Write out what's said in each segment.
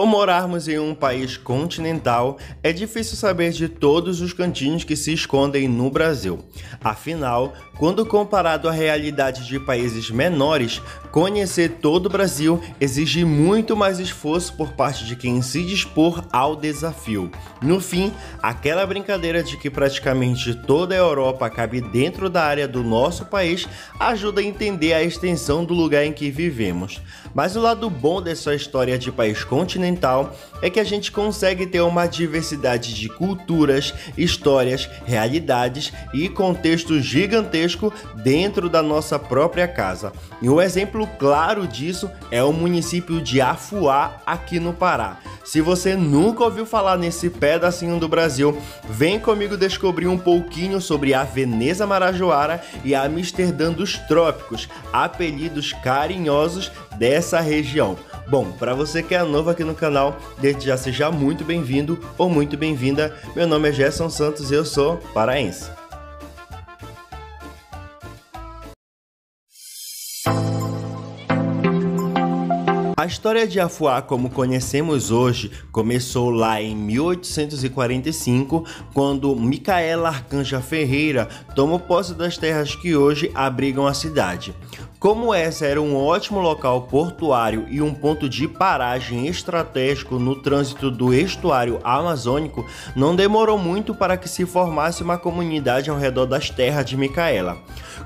Ao morarmos em um país continental, é difícil saber de todos os cantinhos que se escondem no Brasil. Afinal, quando comparado à realidade de países menores, conhecer todo o Brasil exige muito mais esforço por parte de quem se dispor ao desafio. No fim, aquela brincadeira de que praticamente toda a Europa cabe dentro da área do nosso país ajuda a entender a extensão do lugar em que vivemos. Mas o lado bom dessa história de país continental é que a gente consegue ter uma diversidade de culturas, histórias, realidades e contexto gigantesco dentro da nossa própria casa. E um exemplo claro disso é o município de Afuá, aqui no Pará. Se você nunca ouviu falar nesse pedacinho do Brasil, vem comigo descobrir um pouquinho sobre a Veneza Marajoara e a Amsterdã dos Trópicos, apelidos carinhosos dessa região. Bom, para você que é novo aqui no canal, desde já seja muito bem-vindo ou muito bem-vinda. Meu nome é Gerson Santos e eu sou paraense. A história de Afuá, como conhecemos hoje, começou lá em 1845, quando Micaela Arcanja Ferreira tomou posse das terras que hoje abrigam a cidade. Como essa era um ótimo local portuário e um ponto de paragem estratégico no trânsito do estuário amazônico, não demorou muito para que se formasse uma comunidade ao redor das terras de Micaela.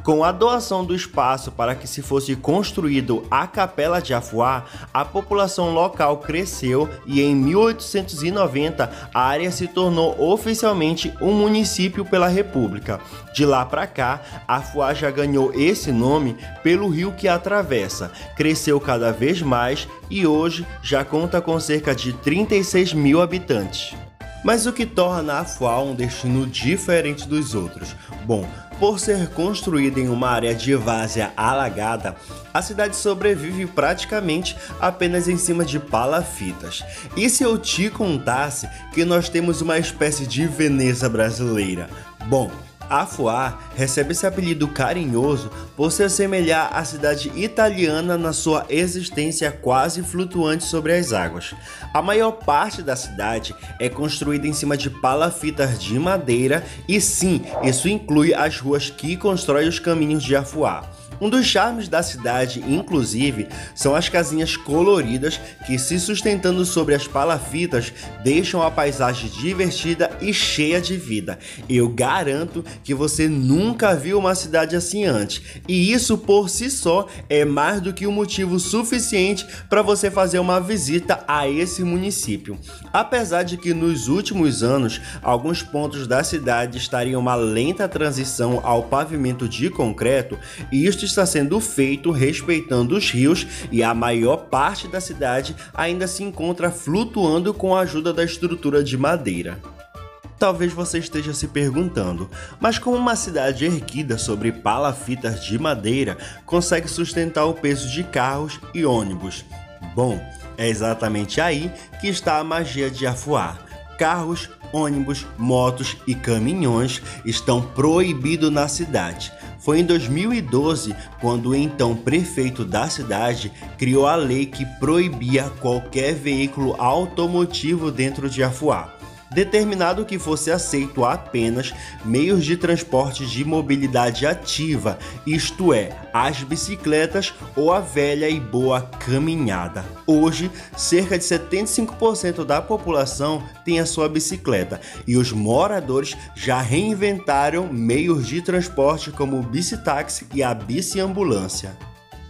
Com a doação do espaço para que se fosse construído a Capela de Afuá, a população local cresceu e em 1890 a área se tornou oficialmente um município pela República. De lá para cá, Afuá já ganhou esse nome pelo rio que atravessa, cresceu cada vez mais e hoje já conta com cerca de 36 mil habitantes. Mas o que torna Afuá um destino diferente dos outros? Bom, por ser construída em uma área de várzea alagada, a cidade sobrevive praticamente apenas em cima de palafitas. E se eu te contasse que nós temos uma espécie de Veneza brasileira? Bom, Afuá recebe esse apelido carinhoso por se assemelhar à cidade italiana na sua existência quase flutuante sobre as águas. A maior parte da cidade é construída em cima de palafitas de madeira e sim, isso inclui as ruas que constroem os caminhos de Afuá. Um dos charmes da cidade, inclusive, são as casinhas coloridas que, se sustentando sobre as palafitas, deixam a paisagem divertida e cheia de vida. Eu garanto que você nunca viu uma cidade assim antes, e isso por si só é mais do que um motivo suficiente para você fazer uma visita a esse município. Apesar de que nos últimos anos, alguns pontos da cidade estariam em uma lenta transição ao pavimento de concreto, e isto está sendo feito respeitando os rios e a maior parte da cidade ainda se encontra flutuando com a ajuda da estrutura de madeira. Talvez você esteja se perguntando, mas como uma cidade erguida sobre palafitas de madeira consegue sustentar o peso de carros e ônibus? Bom, é exatamente aí que está a magia de Afuá. Carros, ônibus, motos e caminhões estão proibidos na cidade. Foi em 2012 quando o então prefeito da cidade criou a lei que proibia qualquer veículo automotivo dentro de Afuá, determinado que fosse aceito apenas meios de transporte de mobilidade ativa, isto é, as bicicletas ou a velha e boa caminhada. Hoje, cerca de 75% da população tem a sua bicicleta e os moradores já reinventaram meios de transporte como o bicitaxi e a biciambulância.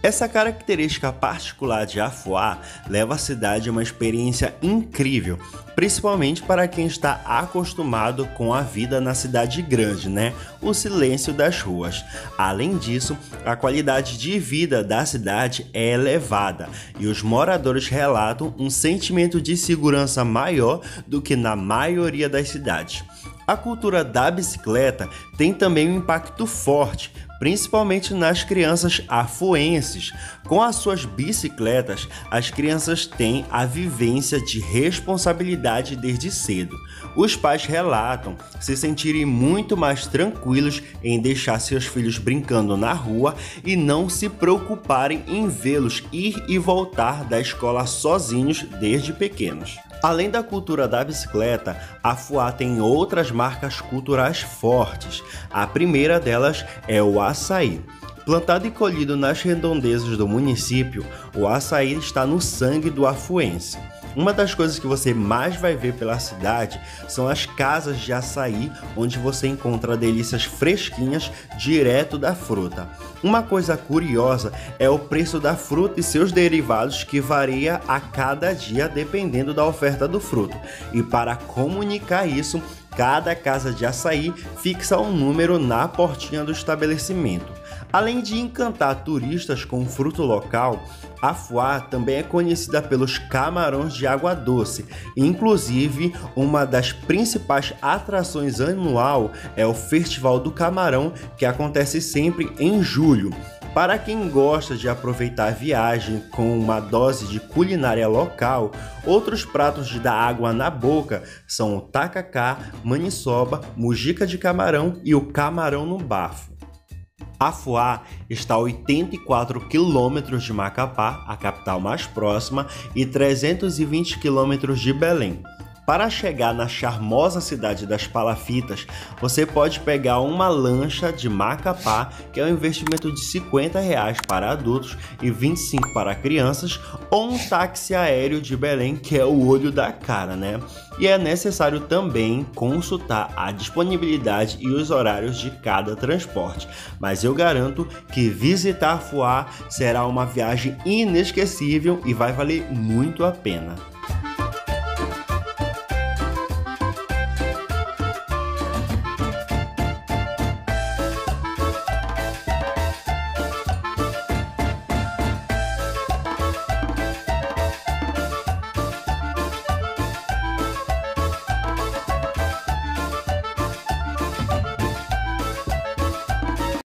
Essa característica particular de Afuá leva a cidade a uma experiência incrível, principalmente para quem está acostumado com a vida na cidade grande, né? O silêncio das ruas. Além disso, a qualidade de vida da cidade é elevada e os moradores relatam um sentimento de segurança maior do que na maioria das cidades. A cultura da bicicleta tem também um impacto forte, principalmente nas crianças afuenses. Com as suas bicicletas, as crianças têm a vivência de responsabilidade desde cedo. Os pais relatam se sentirem muito mais tranquilos em deixar seus filhos brincando na rua e não se preocuparem em vê-los ir e voltar da escola sozinhos desde pequenos. Além da cultura da bicicleta, Afuá tem outras marcas culturais fortes. A primeira delas é o açaí. Plantado e colhido nas redondezas do município, o açaí está no sangue do afuense. Uma das coisas que você mais vai ver pela cidade são as casas de açaí, onde você encontra delícias fresquinhas direto da fruta. Uma coisa curiosa é o preço da fruta e seus derivados, que varia a cada dia dependendo da oferta do fruto. E para comunicar isso, cada casa de açaí fixa um número na portinha do estabelecimento. Além de encantar turistas com o fruto local, Afuá também é conhecida pelos camarões de água doce. Inclusive, uma das principais atrações anual é o Festival do Camarão, que acontece sempre em julho. Para quem gosta de aproveitar a viagem com uma dose de culinária local, outros pratos de dar água na boca são o tacacá, maniçoba, mujica de camarão e o camarão no bafo. Afuá está a 84 quilômetros de Macapá, a capital mais próxima, e 320 quilômetros de Belém. Para chegar na charmosa cidade das palafitas, você pode pegar uma lancha de Macapá, que é um investimento de R$50 para adultos e R$25 para crianças, ou um táxi aéreo de Belém, que é o olho da cara, né? E é necessário também consultar a disponibilidade e os horários de cada transporte. Mas eu garanto que visitar Afuá será uma viagem inesquecível e vai valer muito a pena.